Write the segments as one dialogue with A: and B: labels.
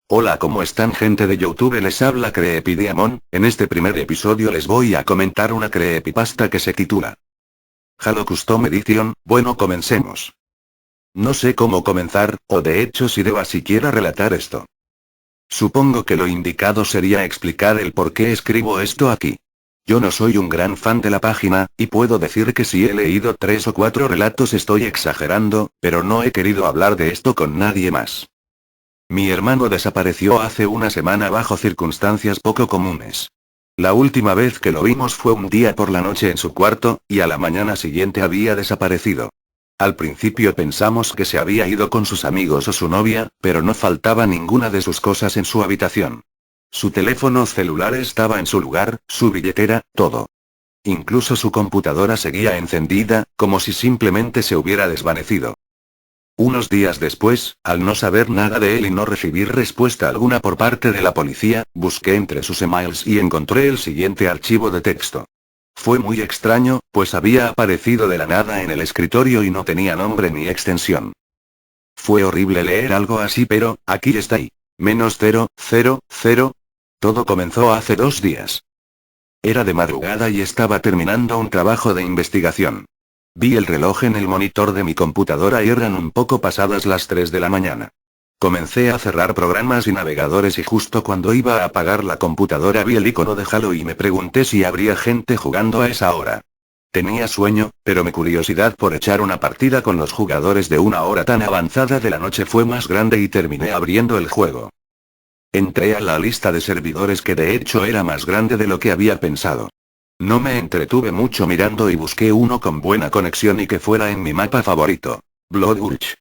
A: Hola, ¿cómo están, gente de YouTube? Les habla Creepydiamond. En este primer episodio les voy a comentar una creepypasta que se titula Halo Custom Edition. Bueno, comencemos. No sé cómo comenzar, o de hecho si deba siquiera relatar esto. Supongo que lo indicado sería explicar el por qué escribo esto aquí. Yo no soy un gran fan de la página, y puedo decir que si he leído 3 o 4 relatos estoy exagerando, pero no he querido hablar de esto con nadie más. Mi hermano desapareció hace una semana bajo circunstancias poco comunes. La última vez que lo vimos fue un día por la noche en su cuarto, y a la mañana siguiente había desaparecido. Al principio pensamos que se había ido con sus amigos o su novia, pero no faltaba ninguna de sus cosas en su habitación. Su teléfono celular estaba en su lugar, su billetera, todo. Incluso su computadora seguía encendida, como si simplemente se hubiera desvanecido. Unos días después, al no saber nada de él y no recibir respuesta alguna por parte de la policía, busqué entre sus emails y encontré el siguiente archivo de texto. Fue muy extraño, pues había aparecido de la nada en el escritorio y no tenía nombre ni extensión. Fue horrible leer algo así, pero, aquí está ahí. -000. Todo comenzó hace 2 días. Era de madrugada y estaba terminando un trabajo de investigación. Vi el reloj en el monitor de mi computadora y eran un poco pasadas las 3 de la mañana. Comencé a cerrar programas y navegadores y justo cuando iba a apagar la computadora vi el icono de Halo y me pregunté si habría gente jugando a esa hora. Tenía sueño, pero mi curiosidad por echar una partida con los jugadores de una hora tan avanzada de la noche fue más grande y terminé abriendo el juego. Entré a la lista de servidores que de hecho era más grande de lo que había pensado. No me entretuve mucho mirando y busqué uno con buena conexión y que fuera en mi mapa favorito, Blood Gulch.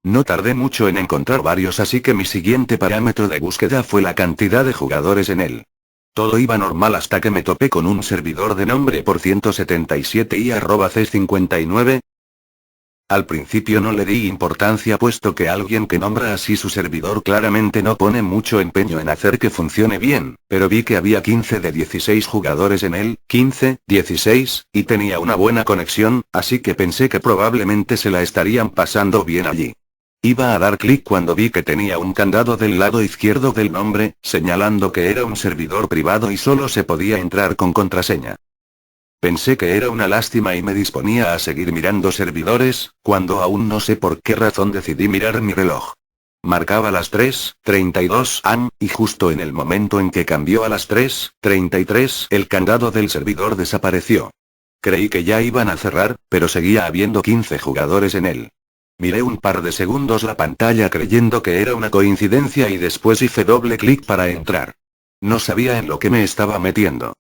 A: No tardé mucho en encontrar varios, así que mi siguiente parámetro de búsqueda fue la cantidad de jugadores en él. Todo iba normal hasta que me topé con un servidor de nombre por 177 y @c59. Al principio no le di importancia puesto que alguien que nombra así su servidor claramente no pone mucho empeño en hacer que funcione bien, pero vi que había 15 de 16 jugadores en él, 15, 16, y tenía una buena conexión, así que pensé que probablemente se la estarían pasando bien allí. Iba a dar clic cuando vi que tenía un candado del lado izquierdo del nombre, señalando que era un servidor privado y solo se podía entrar con contraseña. Pensé que era una lástima y me disponía a seguir mirando servidores, cuando aún no sé por qué razón decidí mirar mi reloj. Marcaba las 3:32 am, y justo en el momento en que cambió a las 3:33, el candado del servidor desapareció. Creí que ya iban a cerrar, pero seguía habiendo 15 jugadores en él. Miré un par de segundos la pantalla creyendo que era una coincidencia y después hice doble clic para entrar. No sabía en lo que me estaba metiendo.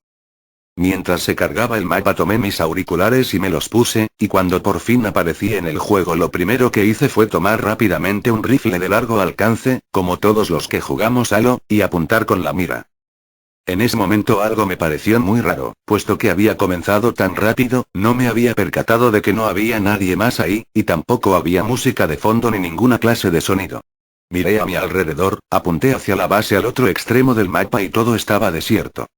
A: Mientras se cargaba el mapa tomé mis auriculares y me los puse, y cuando por fin aparecí en el juego lo primero que hice fue tomar rápidamente un rifle de largo alcance, como todos los que jugamos Halo, y apuntar con la mira. En ese momento algo me pareció muy raro, puesto que había comenzado tan rápido, no me había percatado de que no había nadie más ahí, y tampoco había música de fondo ni ninguna clase de sonido. Miré a mi alrededor, apunté hacia la base al otro extremo del mapa y todo estaba desierto.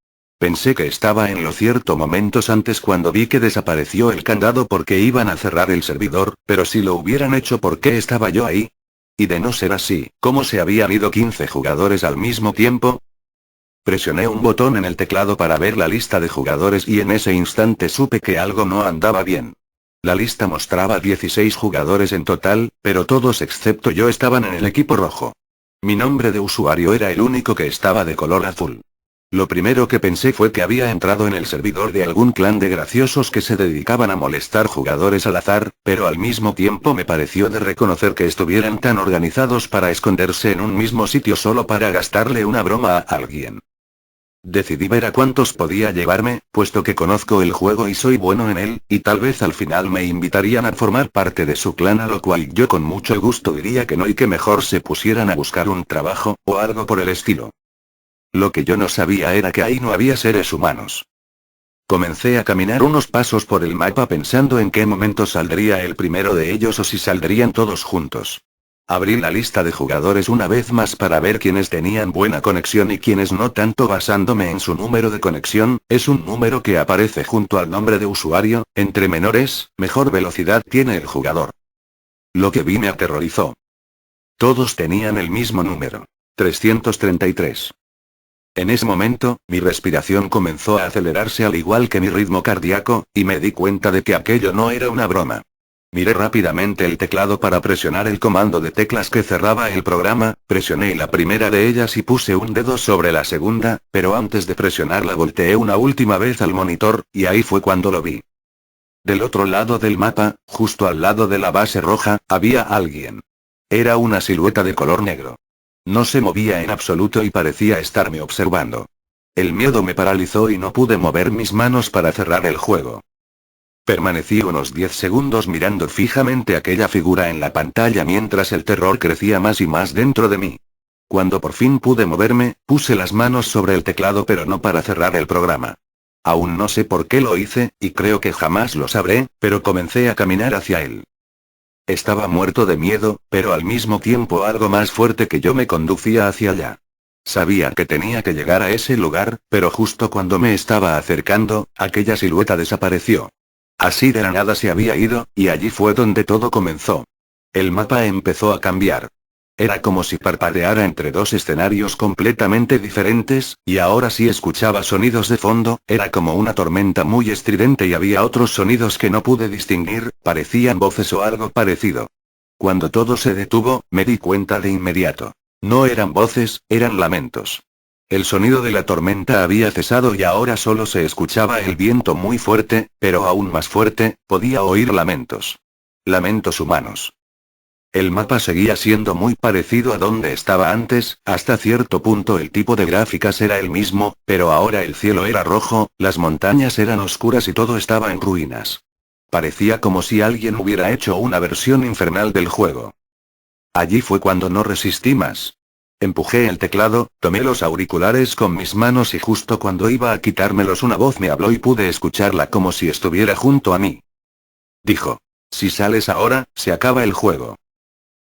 A: Pensé que estaba en lo cierto momentos antes cuando vi que desapareció el candado porque iban a cerrar el servidor, pero si lo hubieran hecho, ¿por qué estaba yo ahí? Y de no ser así, ¿cómo se habían ido 15 jugadores al mismo tiempo? Presioné un botón en el teclado para ver la lista de jugadores y en ese instante supe que algo no andaba bien. La lista mostraba 16 jugadores en total, pero todos excepto yo estaban en el equipo rojo. Mi nombre de usuario era el único que estaba de color azul. Lo primero que pensé fue que había entrado en el servidor de algún clan de graciosos que se dedicaban a molestar jugadores al azar, pero al mismo tiempo me pareció de reconocer que estuvieran tan organizados para esconderse en un mismo sitio solo para gastarle una broma a alguien. Decidí ver a cuántos podía llevarme, puesto que conozco el juego y soy bueno en él, y tal vez al final me invitarían a formar parte de su clan, a lo cual yo con mucho gusto diría que no y que mejor se pusieran a buscar un trabajo, o algo por el estilo. Lo que yo no sabía era que ahí no había seres humanos. Comencé a caminar unos pasos por el mapa pensando en qué momento saldría el primero de ellos o si saldrían todos juntos. Abrí la lista de jugadores una vez más para ver quiénes tenían buena conexión y quiénes no tanto basándome en su número de conexión, es un número que aparece junto al nombre de usuario, entre menores, mejor velocidad tiene el jugador. Lo que vi me aterrorizó. Todos tenían el mismo número. 333. En ese momento, mi respiración comenzó a acelerarse al igual que mi ritmo cardíaco, y me di cuenta de que aquello no era una broma. Miré rápidamente el teclado para presionar el comando de teclas que cerraba el programa, presioné la primera de ellas y puse un dedo sobre la segunda, pero antes de presionarla volteé una última vez al monitor, y ahí fue cuando lo vi. Del otro lado del mapa, justo al lado de la base roja, había alguien. Era una silueta de color negro. No se movía en absoluto y parecía estarme observando. El miedo me paralizó y no pude mover mis manos para cerrar el juego. Permanecí unos 10 segundos mirando fijamente aquella figura en la pantalla mientras el terror crecía más y más dentro de mí. Cuando por fin pude moverme, puse las manos sobre el teclado pero no para cerrar el programa. Aún no sé por qué lo hice, y creo que jamás lo sabré, pero comencé a caminar hacia él. Estaba muerto de miedo, pero al mismo tiempo algo más fuerte que yo me conducía hacia allá. Sabía que tenía que llegar a ese lugar, pero justo cuando me estaba acercando, aquella silueta desapareció. Así de la nada se había ido, y allí fue donde todo comenzó. El mapa empezó a cambiar. Era como si parpadeara entre dos escenarios completamente diferentes, y ahora sí escuchaba sonidos de fondo, era como una tormenta muy estridente y había otros sonidos que no pude distinguir, parecían voces o algo parecido. Cuando todo se detuvo, me di cuenta de inmediato. No eran voces, eran lamentos. El sonido de la tormenta había cesado y ahora solo se escuchaba el viento muy fuerte, pero aún más fuerte, podía oír lamentos. Lamentos humanos. El mapa seguía siendo muy parecido a donde estaba antes, hasta cierto punto el tipo de gráficas era el mismo, pero ahora el cielo era rojo, las montañas eran oscuras y todo estaba en ruinas. Parecía como si alguien hubiera hecho una versión infernal del juego. Allí fue cuando no resistí más. Empujé el teclado, tomé los auriculares con mis manos y justo cuando iba a quitármelos una voz me habló y pude escucharla como si estuviera junto a mí. Dijo: si sales ahora, se acaba el juego.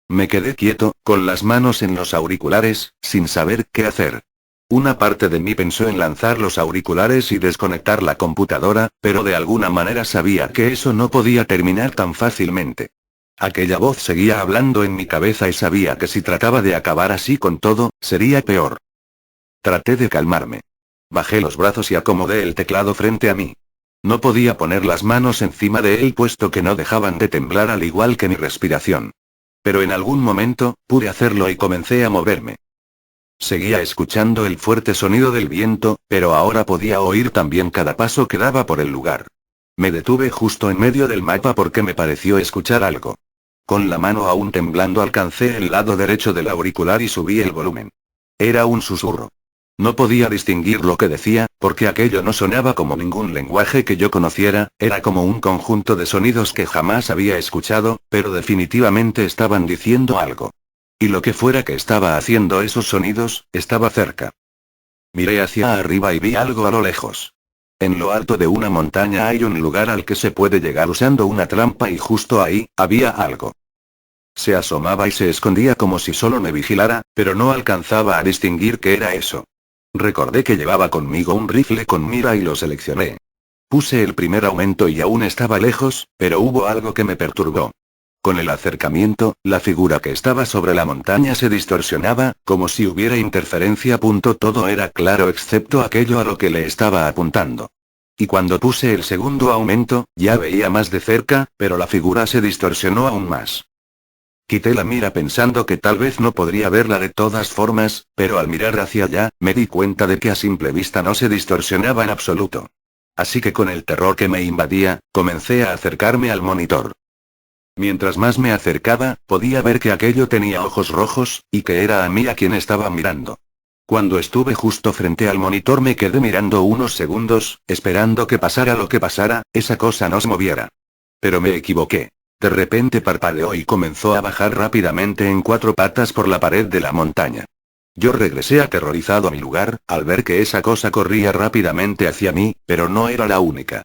A: Me quedé quieto, con las manos en los auriculares, sin saber qué hacer. Una parte de mí pensó en lanzar los auriculares y desconectar la computadora, pero de alguna manera sabía que eso no podía terminar tan fácilmente. Aquella voz seguía hablando en mi cabeza y sabía que si trataba de acabar así con todo, sería peor. Traté de calmarme. Bajé los brazos y acomodé el teclado frente a mí. No podía poner las manos encima de él puesto que no dejaban de temblar al igual que mi respiración. Pero en algún momento, pude hacerlo y comencé a moverme. Seguía escuchando el fuerte sonido del viento, pero ahora podía oír también cada paso que daba por el lugar. Me detuve justo en medio del mapa porque me pareció escuchar algo. Con la mano aún temblando alcancé el lado derecho del auricular y subí el volumen. Era un susurro. No podía distinguir lo que decía, porque aquello no sonaba como ningún lenguaje que yo conociera, era como un conjunto de sonidos que jamás había escuchado, pero definitivamente estaban diciendo algo. Y lo que fuera que estaba haciendo esos sonidos, estaba cerca. Miré hacia arriba y vi algo a lo lejos. En lo alto de una montaña hay un lugar al que se puede llegar usando una trampa y justo ahí, había algo. Se asomaba y se escondía como si solo me vigilara, pero no alcanzaba a distinguir qué era eso. Recordé que llevaba conmigo un rifle con mira y lo seleccioné. Puse el primer aumento y aún estaba lejos, pero hubo algo que me perturbó. Con el acercamiento, la figura que estaba sobre la montaña se distorsionaba, como si hubiera interferencia. Todo era claro excepto aquello a lo que le estaba apuntando. Y cuando puse el segundo aumento, ya veía más de cerca, pero la figura se distorsionó aún más. Quité la mira pensando que tal vez no podría verla de todas formas, pero al mirar hacia allá, me di cuenta de que a simple vista no se distorsionaba en absoluto. Así que con el terror que me invadía, comencé a acercarme al monitor. Mientras más me acercaba, podía ver que aquello tenía ojos rojos, y que era a mí a quien estaba mirando. Cuando estuve justo frente al monitor me quedé mirando unos segundos, esperando que pasara lo que pasara, esa cosa no se moviera. Pero me equivoqué. De repente parpadeó y comenzó a bajar rápidamente en 4 patas por la pared de la montaña. Yo regresé aterrorizado a mi lugar, al ver que esa cosa corría rápidamente hacia mí, pero no era la única.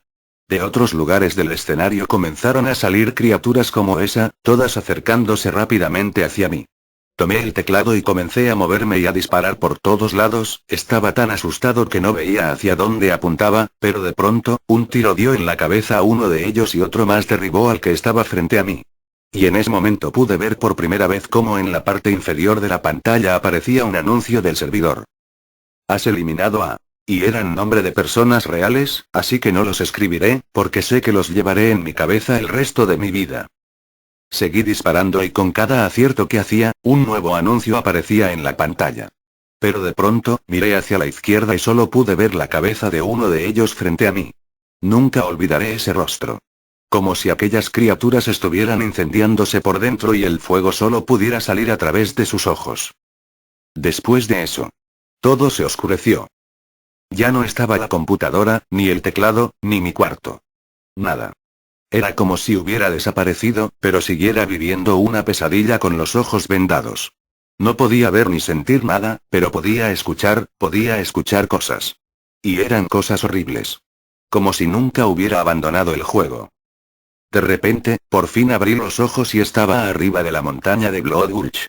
A: De otros lugares del escenario comenzaron a salir criaturas como esa, todas acercándose rápidamente hacia mí. Tomé el teclado y comencé a moverme y a disparar por todos lados, estaba tan asustado que no veía hacia dónde apuntaba, pero de pronto, un tiro dio en la cabeza a uno de ellos y otro más derribó al que estaba frente a mí. y en ese momento pude ver por primera vez cómo en la parte inferior de la pantalla aparecía un anuncio del servidor. Has eliminado a... Y eran nombre de personas reales, así que no los escribiré, porque sé que los llevaré en mi cabeza el resto de mi vida. Seguí disparando y con cada acierto que hacía, un nuevo anuncio aparecía en la pantalla. Pero de pronto, miré hacia la izquierda y solo pude ver la cabeza de uno de ellos frente a mí. Nunca olvidaré ese rostro. Como si aquellas criaturas estuvieran incendiándose por dentro y el fuego solo pudiera salir a través de sus ojos. Después de eso, todo se oscureció. Ya no estaba la computadora, ni el teclado, ni mi cuarto. Nada. Era como si hubiera desaparecido, pero siguiera viviendo una pesadilla con los ojos vendados. No podía ver ni sentir nada, pero podía escuchar cosas. Y eran cosas horribles. Como si nunca hubiera abandonado el juego. De repente, por fin abrí los ojos y estaba arriba de la montaña de Blood Gulch.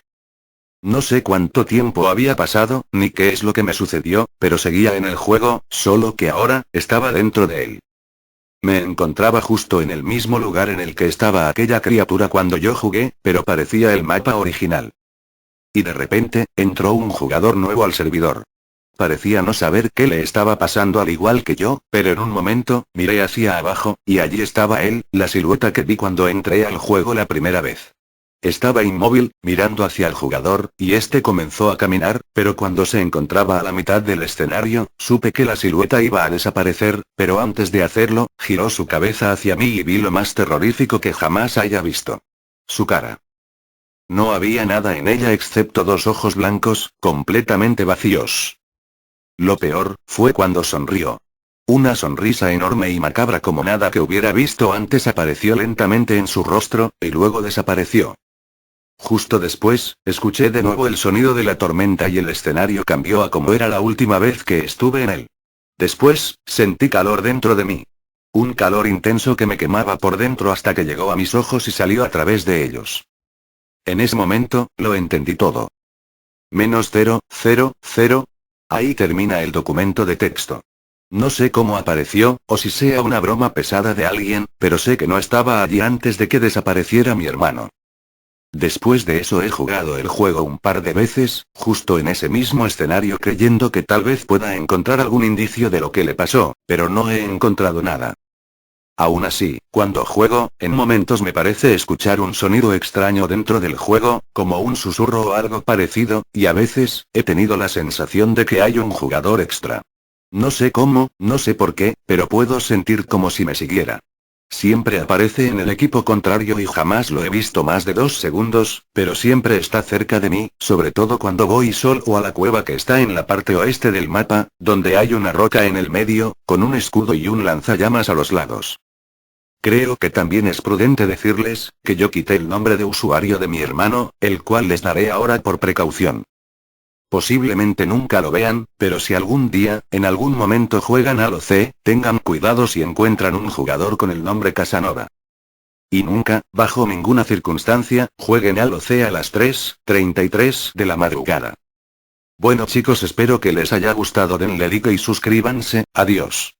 A: No sé cuánto tiempo había pasado, ni qué es lo que me sucedió, pero seguía en el juego, solo que ahora, estaba dentro de él. Me encontraba justo en el mismo lugar en el que estaba aquella criatura cuando yo jugué, pero parecía el mapa original. Y de repente, entró un jugador nuevo al servidor. Parecía no saber qué le estaba pasando al igual que yo, pero en un momento, miré hacia abajo, y allí estaba él, la silueta que vi cuando entré al juego la primera vez. Estaba inmóvil, mirando hacia el jugador, y este comenzó a caminar, pero cuando se encontraba a la mitad del escenario, supe que la silueta iba a desaparecer, pero antes de hacerlo, giró su cabeza hacia mí y vi lo más terrorífico que jamás haya visto. Su cara. No había nada en ella excepto dos ojos blancos, completamente vacíos. Lo peor, fue cuando sonrió. Una sonrisa enorme y macabra como nada que hubiera visto antes apareció lentamente en su rostro, y luego desapareció. Justo después, escuché de nuevo el sonido de la tormenta y el escenario cambió a como era la última vez que estuve en él. Después, sentí calor dentro de mí. Un calor intenso que me quemaba por dentro hasta que llegó a mis ojos y salió a través de ellos. En ese momento, lo entendí todo. -000. Ahí termina el documento de texto. No sé cómo apareció, o si sea una broma pesada de alguien, pero sé que no estaba allí antes de que desapareciera mi hermano. Después de eso he jugado el juego un par de veces, justo en ese mismo escenario creyendo que tal vez pueda encontrar algún indicio de lo que le pasó, pero no he encontrado nada. Aún así, cuando juego, en momentos me parece escuchar un sonido extraño dentro del juego, como un susurro o algo parecido, y a veces, he tenido la sensación de que hay un jugador extra. No sé cómo, no sé por qué, pero puedo sentir como si me siguiera. Siempre aparece en el equipo contrario y jamás lo he visto más de 2 segundos, pero siempre está cerca de mí, sobre todo cuando voy solo a la cueva que está en la parte oeste del mapa, donde hay una roca en el medio, con un escudo y un lanzallamas a los lados. Creo que también es prudente decirles, que yo quité el nombre de usuario de mi hermano, el cual les daré ahora por precaución. Posiblemente nunca lo vean, pero si algún día, en algún momento juegan Halo C, tengan cuidado si encuentran un jugador con el nombre Casanova. Y nunca, bajo ninguna circunstancia, jueguen Halo C a las 3:33 de la madrugada. Bueno chicos, espero que les haya gustado, denle like y suscríbanse, adiós.